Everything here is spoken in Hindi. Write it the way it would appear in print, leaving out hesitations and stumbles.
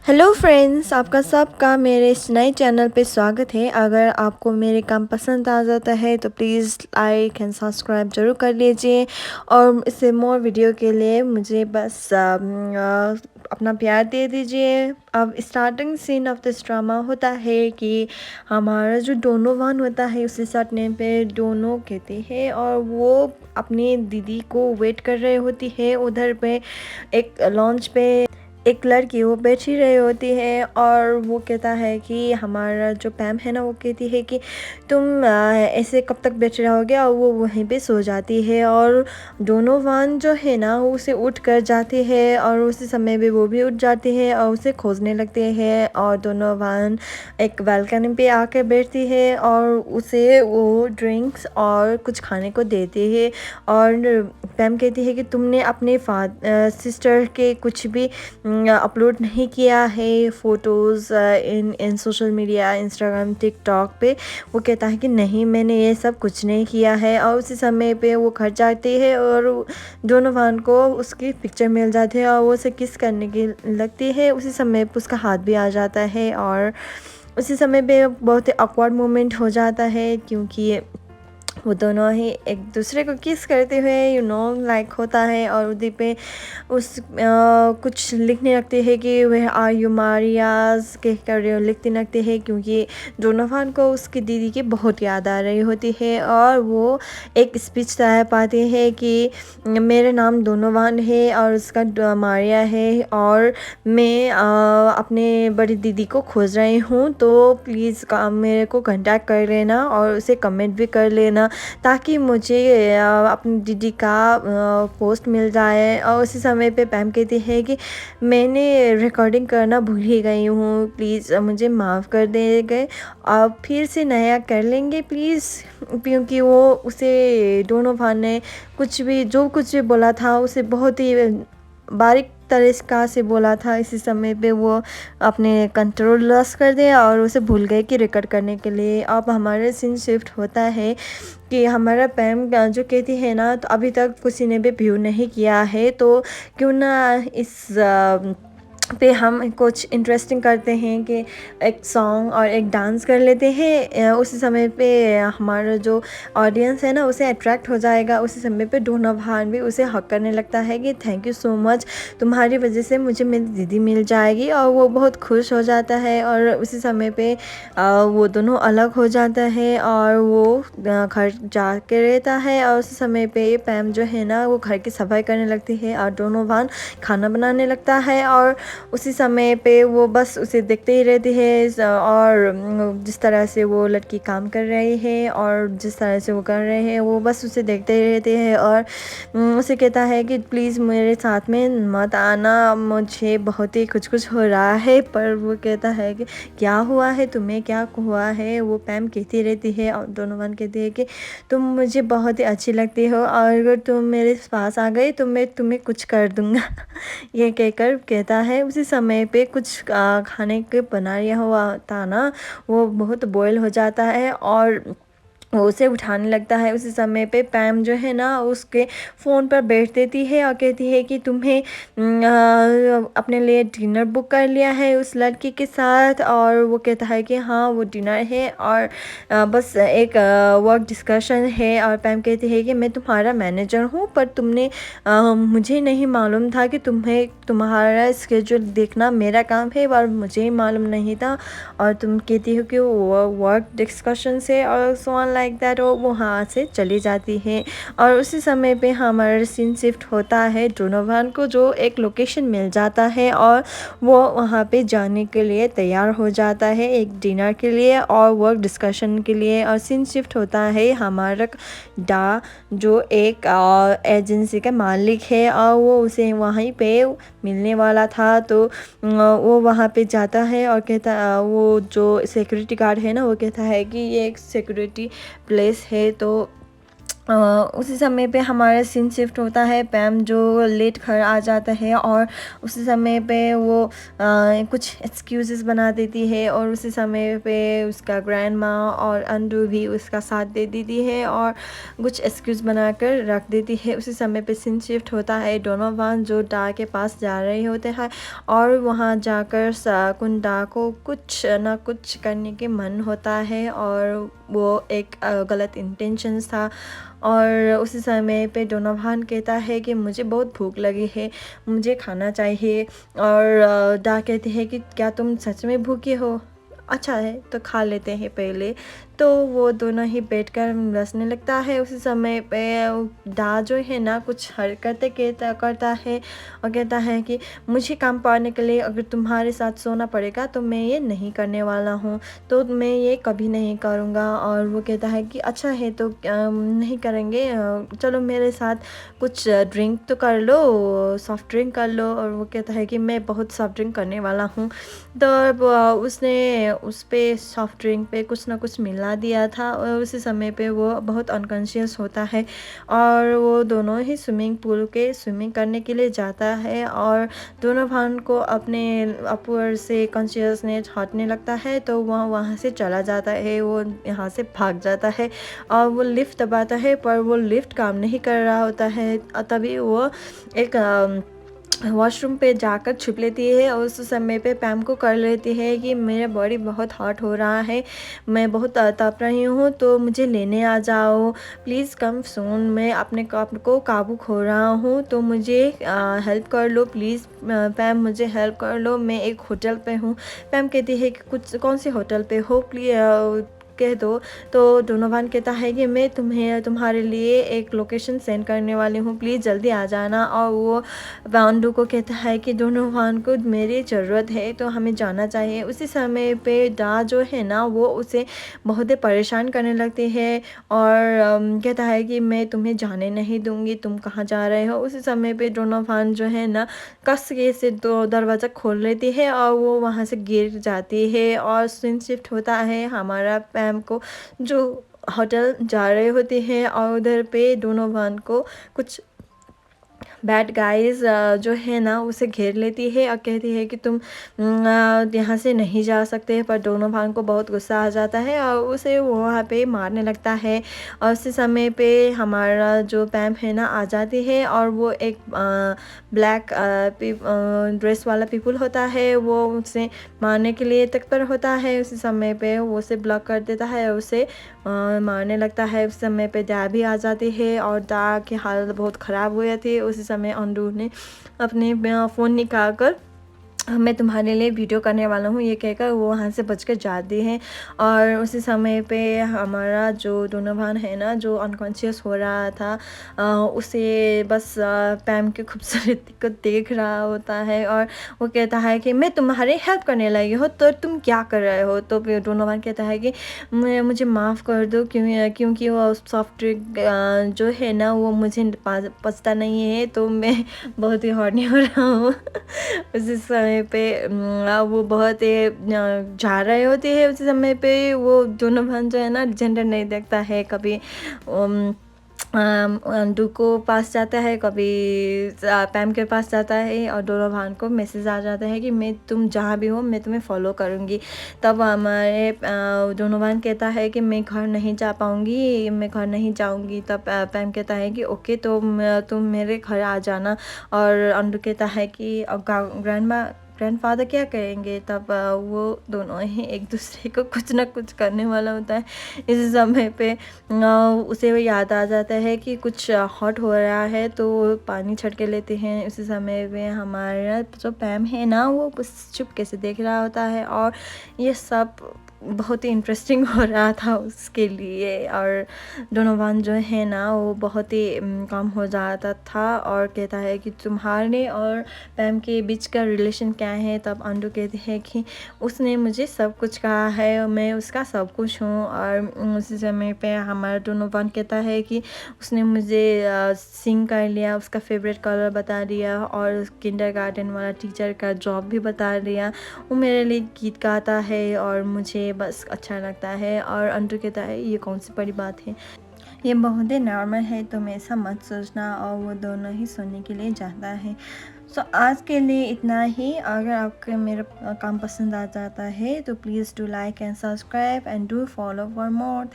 हेलो फ्रेंड्स, आपका सबका मेरे इस नए चैनल पे स्वागत है। अगर आपको मेरे काम पसंद आ जाता है तो प्लीज़ लाइक एंड सब्सक्राइब ज़रूर कर लीजिए। और इससे मोर वीडियो के लिए मुझे बस अपना प्यार दे दीजिए। अब starting scene of this drama होता है कि हमारा जो डोनोवान होता है उसे सटने पे डोनो कहती है और वो अपनी दीदी को वेट कर रही होती है। उधर पे एक लॉन्च पे एक लड़की वो बैठी रही होती है और वो कहता है कि हमारा जो पैम है ना, वो कहती है कि तुम ऐसे कब तक बैठे रहोगे, और वो वहीं पे सो जाती है। और दोनों वान जो है ना, वो उसे उठ कर जाती है और उसी समय पे वो भी उठ जाती है और उसे खोजने लगते हैं। और दोनों वान एक बालकनी पे आकर बैठती है और उसे वो ड्रिंक्स और कुछ खाने को देती है। और पैम कहती है कि तुमने अपने सिस्टर के कुछ भी अपलोड नहीं किया है फ़ोटोज़ इन सोशल मीडिया, इंस्टाग्राम, टिकटॉक पे। वो कहता है कि नहीं, मैंने ये सब कुछ नहीं किया है। और उसी समय पे वो घर जाती है और दोनों वान को उसकी पिक्चर मिल जाती है और वो उसे किस करने की लगती है। उसी समय पे उसका हाथ भी आ जाता है और उसी समय पे बहुत ही ऑकवर्ड मोमेंट हो जाता है, क्योंकि वो दोनों ही एक दूसरे को किस करते हुए लाइक होता है। और उधर पे कुछ लिखने लगते हैं कि वह आर यू मारियाज कह कर लिखते लगते हैं, क्योंकि डोनोवान को उसकी दीदी की बहुत याद आ रही होती है। और वो एक स्पीच तैयार पाते हैं कि मेरा नाम डोनोवान है और उसका मारिया है और मैं अपने बड़ी दीदी को खोज रही हूँ, तो प्लीज़ मेरे को कांटेक्ट कर लेना और उसे कमेंट भी कर लेना, ताकि मुझे अपनी दीदी का पोस्ट मिल जाए। और उसी समय पे पैम कहती है कि मैंने रिकॉर्डिंग करना भूल ही गई हूँ, प्लीज़ मुझे माफ़ कर दे गए, आप फिर से नया कर लेंगे प्लीज़। क्योंकि वो उसे दोनों भाई ने जो कुछ भी बोला था उसे बहुत ही बारीक तरीका से बोला था। इसी समय पे वो अपने कंट्रोल लॉस कर दिया और उसे भूल गए कि रिकॉर्ड करने के लिए। अब हमारा सीन शिफ्ट होता है कि हमारा पैम जो कहती है ना, तो अभी तक किसी ने भी व्यू नहीं किया है, तो क्यों ना इस पे हम कुछ इंटरेस्टिंग करते हैं कि एक सॉन्ग और एक डांस कर लेते हैं। उसी समय पे हमारा जो ऑडियंस है ना, उसे अट्रैक्ट हो जाएगा। उसी समय पे डोनोवान भी उसे हक करने लगता है कि थैंक यू सो मच, तुम्हारी वजह से मुझे मेरी दीदी मिल जाएगी। और वो बहुत खुश हो जाता है और उसी समय पे वो दोनों अलग हो जाता है और वो घर जा के रहता है। और उसी समय पे पैम जो है ना, वो घर की सफाई करने लगती है और डोनोवान खाना बनाने लगता है। और उसी समय पे वो बस उसे देखते ही रहती है। और जिस तरह से वो लड़की काम कर रही है और जिस तरह से वो कर रहे हैं, वो बस उसे देखते ही रहते हैं। और उसे कहता है कि प्लीज़ मेरे साथ में मत आना, मुझे बहुत ही कुछ हो रहा है। पर वो कहता है कि क्या हुआ है तुम्हें, क्या हुआ है। वो पैम कहती रहती है और डोनोवान कहती है कि तुम मुझे बहुत ही अच्छी लगती हो और अगर तुम मेरे पास आ गई तो मैं तुम्हें कुछ कर दूँगा। ये कहकर कहता है। उसी समय पे कुछ खाने के बना लिया हुआ था ना, वो बहुत बॉयल हो जाता है और वो उसे उठाने लगता है। उसी समय पे पैम जो है ना, उसके फ़ोन पर बैठ देती है और कहती है कि तुम्हें अपने लिए डिनर बुक कर लिया है उस लड़की के साथ। और वो कहता है कि हाँ, वो डिनर है और बस एक वर्क डिस्कशन है। और पैम कहती है कि मैं तुम्हारा मैनेजर हूँ, पर तुमने मुझे नहीं मालूम था कि तुम्हारा स्केड्यूल देखना मेरा काम है, और मुझे ही मालूम नहीं था। और तुम कहती हो कि वो वर्क डिस्कशन से और सो ऑन लाइक दैट, और वो वहाँ से चली जाती है। और उसी समय पे हमारा सीन शिफ्ट होता है डोनोवान को जो एक लोकेशन मिल जाता है और वो वहाँ पे जाने के लिए तैयार हो जाता है, एक डिनर के लिए और वर्क डिस्कशन के लिए। और सीन शिफ्ट होता है हमारा डा, जो एक एजेंसी का मालिक है और वो उसे वहीं पे मिलने वाला था। तो वो वहाँ पे जाता है और कहता, वो जो सिक्योरिटी गार्ड है ना, वो कहता है कि ये एक सिक्योरिटी प्लेस है, तो अ, उसी समय पे हमारा सीन शिफ्ट होता है। पैम जो लेट घर आ जाता है और उसी समय पे वो कुछ एक्सक्यूज़ेस बना देती है और उसी समय पे उसका ग्रैंड माँ और अंडू भी उसका साथ दे देती है और कुछ एक्सक्यूज़ बनाकर रख देती है। उसी समय पे सीन शिफ्ट होता है। डोनोवान जो डा के पास जा रहे होते हैं और वहाँ जाकर कुंडा को कुछ ना कुछ करने के मन होता है और वो एक गलत इंटेंशंस था। और उसी समय पे डोनोवान कहता है कि मुझे बहुत भूख लगी है, मुझे खाना चाहिए। और डा कहती है कि क्या तुम सच में भूखे हो? अच्छा है तो खा लेते हैं पहले। तो वो दोनों ही बैठकर बसने लगता है। उसी समय पे डा जो है ना कुछ हरकतें करता है और कहता है कि मुझे काम पाने के लिए अगर तुम्हारे साथ सोना पड़ेगा तो मैं ये नहीं करने वाला हूँ, तो मैं ये कभी नहीं करूँगा। और वो कहता है कि अच्छा है तो नहीं करेंगे, चलो मेरे साथ कुछ ड्रिंक तो कर लो, सॉफ्ट ड्रिंक कर लो। और वो कहता है कि मैं बहुत सॉफ्ट ड्रिंक करने वाला हूँ। तो अब उसने उस पे सॉफ्ट ड्रिंक पे कुछ ना कुछ मिला दिया था और उसी समय पे वो बहुत अनकॉन्शियस होता है और वो दोनों ही स्विमिंग पूल के स्विमिंग करने के लिए जाता है। और दोनों भान को अपने अपर से कॉन्शियसनेस हटने लगता है तो वह वहाँ से चला जाता है, वो यहाँ से भाग जाता है और वो लिफ्ट दबाता है पर वो लिफ्ट काम नहीं कर रहा होता है। तभी वो एक वॉशरूम पे जाकर छुप लेती है और उस समय पे पैम को कर लेती है कि मेरा बॉडी बहुत हॉट हो रहा है, मैं बहुत तप रही हूँ, तो मुझे लेने आ जाओ, प्लीज़ कम सून, मैं अपने आप को काबू खो रहा हूँ, तो मुझे हेल्प कर लो प्लीज़। पैम मुझे हेल्प कर लो, मैं एक होटल पे हूँ। पैम कहती है कि कुछ कौन से होटल पे हो, प्लीज़ कह दो। तो डोनोवान कहता है कि मैं तुम्हारे लिए एक लोकेशन सेंड करने वाली हूँ, प्लीज़ जल्दी आ जाना। और वो वांडू को कहता है कि डोनोवान को मेरी ज़रूरत है तो हमें जाना चाहिए। उसी समय पे डा जो है ना वो उसे बहुत ही परेशान करने लगती है और कहता है कि मैं तुम्हें जाने नहीं दूँगी, तुम कहाँ जा रहे हो। उसी समय पे डोनोवान जो है ना कस के से दरवाज़ा खोल लेती है और वो वहाँ से गिर जाती है और सीन शिफ्ट होता है हमारा पैम को जो होटल जा रहे होते हैं और उधर पे डोनोवान को कुछ बैड गाइज जो है ना उसे घेर लेती है और कहती है कि तुम यहाँ से नहीं जा सकते। पर डोनोवान को बहुत गुस्सा आ जाता है और उसे वहाँ पे मारने लगता है। और उसी समय पे हमारा जो पैम है ना आ जाती है और वो एक ब्लैक ड्रेस वाला पीपल होता है, वो उसे मारने के लिए तत्पर होता है। उसी समय पे वो उसे ब्लॉक कर देता है और उसे मारने लगता है। उस समय पे दा भी आ जाती है और दा की हालत बहुत ख़राब हुई थी। उसी समय अंडू ने अपने फ़ोन निकाल कर मैं तुम्हारे लिए वीडियो करने वाला हूँ ये कहकर वो वहाँ से बच कर जाती हैं। और उसी समय पे हमारा जो डोनोवान है ना जो अनकॉन्शियस हो रहा था उसे बस पैम की खूबसूरती को देख रहा होता है और वो कहता है कि मैं तुम्हारी हेल्प करने लगी हो तो तुम क्या कर रहे हो। तो फिर डोनोवान कहता है कि मुझे माफ़ कर दो क्योंकि वो सॉफ्ट ड्रिंक जो है ना वो मुझे पचता नहीं है, तो मैं बहुत ही हॉर्नी हो रहा हूँ। उसी समय पे वो बहुत ही जा रहे होते हैं। उसी समय पे वो दोनों भान जो है ना जेंडर नहीं देखता है, कभी अंडू को पास जाता है, कभी पैम के पास जाता है और डोनोवान को मैसेज आ जाता है कि मैं तुम जहाँ भी हो मैं तुम्हें फॉलो करूँगी। तब हमारे डोनोवान कहता है कि मैं घर नहीं जा पाऊँगी, मैं घर नहीं जाऊँगी। तब पैम कहता है कि ओके तो तुम मेरे घर आ जाना। और अंडू कहता है कि ग्रैंडफादर क्या करेंगे। तब वो दोनों ही एक दूसरे को कुछ ना कुछ करने वाला होता है। इस समय पे उसे वो याद आ जाता है कि कुछ हॉट हो रहा है तो वो पानी छड़के लेते हैं। उसी समय में हमारा जो पैम है ना वो बस चुपके से देख रहा होता है और ये सब बहुत ही इंटरेस्टिंग हो रहा था उसके लिए। और डोनोवान जो है ना वो बहुत ही कम हो जाता था और कहता है कि तुम्हारे और पैम के बीच का रिलेशन क्या है। तब अंडू कहते हैं कि उसने मुझे सब कुछ कहा है और मैं उसका सब कुछ हूँ। और उसी समय पे हमारा डोनोवान कहता है कि उसने मुझे सिंग कर लिया, उसका फेवरेट कलर बता दिया और किंडरगार्टन वाला टीचर का जॉब भी बता दिया। वो मेरे लिए गीत गाता है और मुझे बस अच्छा लगता है। और अंडू कहता है ये कौन सी बड़ी बात है, ये बहुत ही नॉर्मल है, तुम ऐसा मत सोचना। और वो दोनों ही सोने के लिए जाता है। सो आज के लिए इतना ही। अगर आपको मेरा काम पसंद आ जाता है तो please do like and subscribe and do follow for more.